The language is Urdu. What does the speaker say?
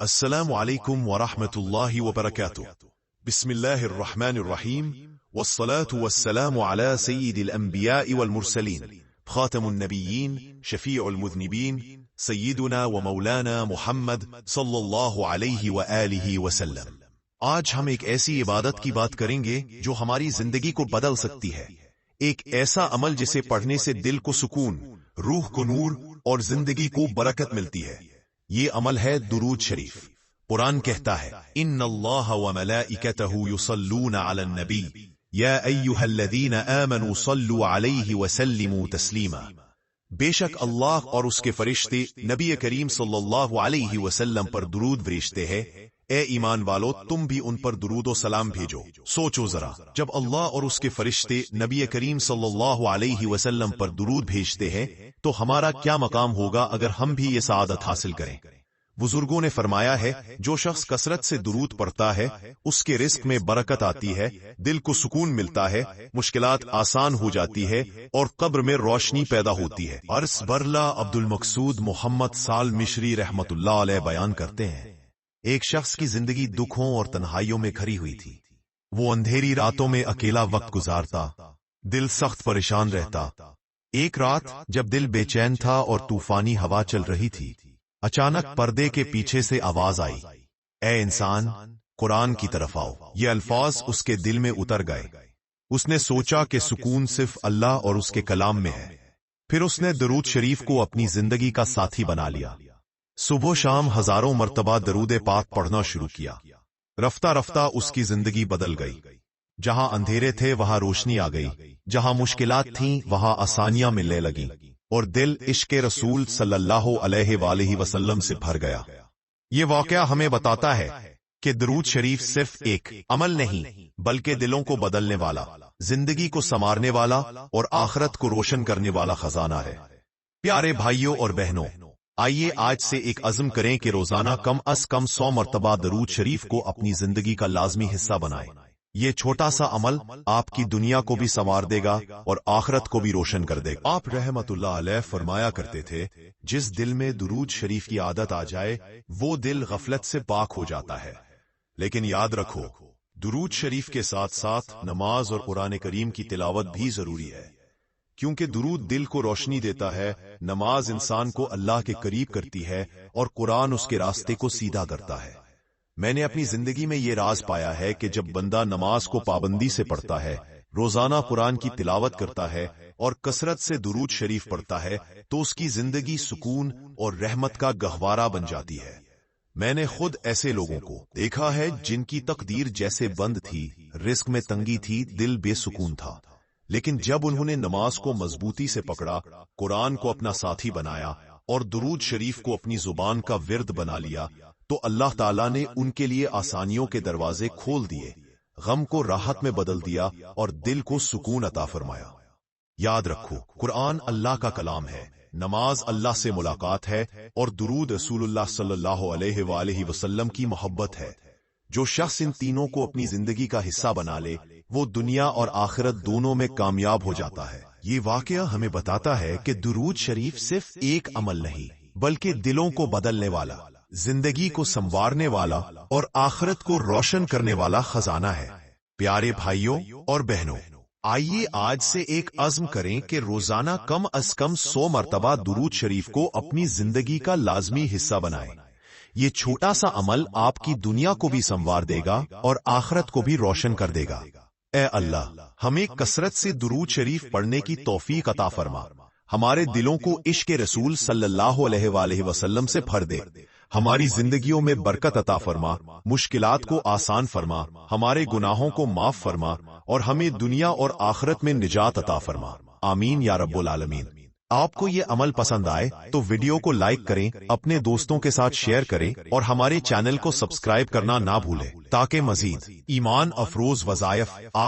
السلام علیکم ورحمۃ اللہ وبرکاتہ۔ بسم اللہ الرحمن الرحیم، والصلاة والسلام علی سید الانبیاء والمرسلین، خاتم النبیین، شفیع المذنبین، سیدنا و مولانا محمد صلی اللہ علیہ وآلہ وسلم۔ آج ہم ایک ایسی عبادت کی بات کریں گے جو ہماری زندگی کو بدل سکتی ہے، ایک ایسا عمل جسے پڑھنے سے دل کو سکون، روح کو نور اور زندگی کو برکت ملتی ہے۔ یہ عمل ہے درود شریف۔ قرآن کہتا ہے ان اللہ وملائکتہ یصلون علی النبی یا ایھا الذین آمنوا صلوا علیہ وسلموا تسلیما۔ بے شک اللہ اور اس کے فرشتے نبی کریم صلی اللہ علیہ وسلم پر درود بھیجتے ہیں، اے ایمان والو تم بھی ان پر درود و سلام بھیجو۔ سوچو ذرا، جب اللہ اور اس کے فرشتے نبی کریم صلی اللہ علیہ وسلم پر درود بھیجتے ہیں تو ہمارا کیا مقام ہوگا اگر ہم بھی یہ سعادت حاصل کریں۔ بزرگوں نے فرمایا ہے جو شخص کثرت سے درود پڑھتا ہے اس کے رزق میں برکت آتی ہے، دل کو سکون ملتا ہے، مشکلات آسان ہو جاتی ہے اور قبر میں روشنی پیدا ہوتی ہے۔ عرص برلا عبد المقصود محمد سال مشری رحمت اللہ علیہ بیان کرتے ہیں، ایک شخص کی زندگی دکھوں اور تنہائیوں میں کھری ہوئی تھی۔ وہ اندھیری راتوں میں اکیلا وقت گزارتا، دل سخت پریشان رہتا۔ ایک رات جب دل بے چین تھا اور طوفانی ہوا چل رہی تھی، اچانک پردے کے پیچھے سے آواز آئی، اے انسان، قرآن کی طرف آؤ۔ یہ الفاظ اس کے دل میں اتر گئے۔ اس نے سوچا کہ سکون صرف اللہ اور اس کے کلام میں ہے۔ پھر اس نے درود شریف کو اپنی زندگی کا ساتھی بنا لیا۔ صبح شام ہزاروں مرتبہ درود پاک پڑھنا شروع کیا۔ رفتہ رفتہ اس کی زندگی بدل گئی۔ جہاں اندھیرے تھے وہاں روشنی آ گئی، جہاں مشکلات تھیں وہاں آسانیاں ملنے لگیں، اور دل عشق رسول صلی اللہ علیہ وآلہ وسلم سے بھر گیا۔ یہ واقعہ ہمیں بتاتا ہے کہ درود شریف صرف ایک عمل نہیں بلکہ دلوں کو بدلنے والا، زندگی کو سنوارنے والا اور آخرت کو روشن کرنے والا خزانہ ہے۔ پیارے بھائیوں اور بہنوں، آئیے آج سے ایک عزم کریں کہ روزانہ کم از کم 100 مرتبہ درود شریف کو اپنی زندگی کا لازمی حصہ بنائیں۔ یہ چھوٹا سا عمل آپ کی دنیا کو بھی سنوار دے گا اور آخرت کو بھی روشن کر دے گا۔ آپ رحمت اللہ علیہ فرمایا کرتے تھے، جس دل میں درود شریف کی عادت آ جائے وہ دل غفلت سے پاک ہو جاتا ہے۔ لیکن یاد رکھو، درود شریف کے ساتھ ساتھ نماز اور قرآن کریم کی تلاوت بھی ضروری ہے، کیونکہ درود دل کو روشنی دیتا ہے، نماز انسان کو اللہ کے قریب کرتی ہے اور قرآن اس کے راستے کو سیدھا کرتا ہے۔ میں نے اپنی زندگی میں یہ راز پایا ہے کہ جب بندہ نماز کو پابندی سے پڑھتا ہے، روزانہ قرآن کی تلاوت کرتا ہے اور کثرت سے درود شریف پڑھتا ہے تو اس کی زندگی سکون اور رحمت کا گہوارہ بن جاتی ہے۔ میں نے خود ایسے لوگوں کو دیکھا ہے جن کی تقدیر جیسے بند تھی، رزق میں تنگی تھی، دل بے سکون تھا، لیکن جب انہوں نے نماز کو مضبوطی سے پکڑا، قرآن کو اپنا ساتھی بنایا اور درود شریف کو اپنی زبان کا ورد بنا لیا تو اللہ تعالیٰ نے ان کے لیے آسانیوں کے دروازے کھول دیے، غم کو راحت میں بدل دیا اور دل کو سکون عطا فرمایا۔ یاد رکھو، قرآن اللہ کا کلام ہے، نماز اللہ سے ملاقات ہے اور درود رسول اللہ صلی اللہ علیہ وآلہ وسلم کی محبت ہے۔ جو شخص ان تینوں کو اپنی زندگی کا حصہ بنا لے وہ دنیا اور آخرت دونوں میں کامیاب ہو جاتا ہے۔ یہ واقعہ ہمیں بتاتا ہے کہ درود شریف صرف ایک عمل نہیں بلکہ دلوں کو بدلنے والا، زندگی کو سنوارنے والا اور آخرت کو روشن کرنے والا خزانہ ہے۔ پیارے بھائیوں اور بہنوں، آئیے آج سے ایک عزم کریں کہ روزانہ کم از کم 100 مرتبہ درود شریف کو اپنی زندگی کا لازمی حصہ بنائیں۔ یہ چھوٹا سا عمل آپ کی دنیا کو بھی سنوار دے گا اور آخرت کو بھی روشن کر دے گا۔ اے اللہ، ہمیں کثرت سے درود شریف پڑھنے کی توفیق عطا فرما، ہمارے دلوں کو عشق رسول صلی اللہ علیہ وآلہ وسلم سے بھر دے، ہماری زندگیوں میں برکت عطا فرما، مشکلات کو آسان فرما، ہمارے گناہوں کو معاف فرما اور ہمیں دنیا اور آخرت میں نجات عطا فرما، آمین یا رب العالمین۔ آپ کو یہ عمل پسند آئے تو ویڈیو کو لائک کریں، اپنے دوستوں کے ساتھ شیئر کریں اور ہمارے چینل کو سبسکرائب کرنا نہ بھولیں تاکہ مزید ایمان افروز وظائف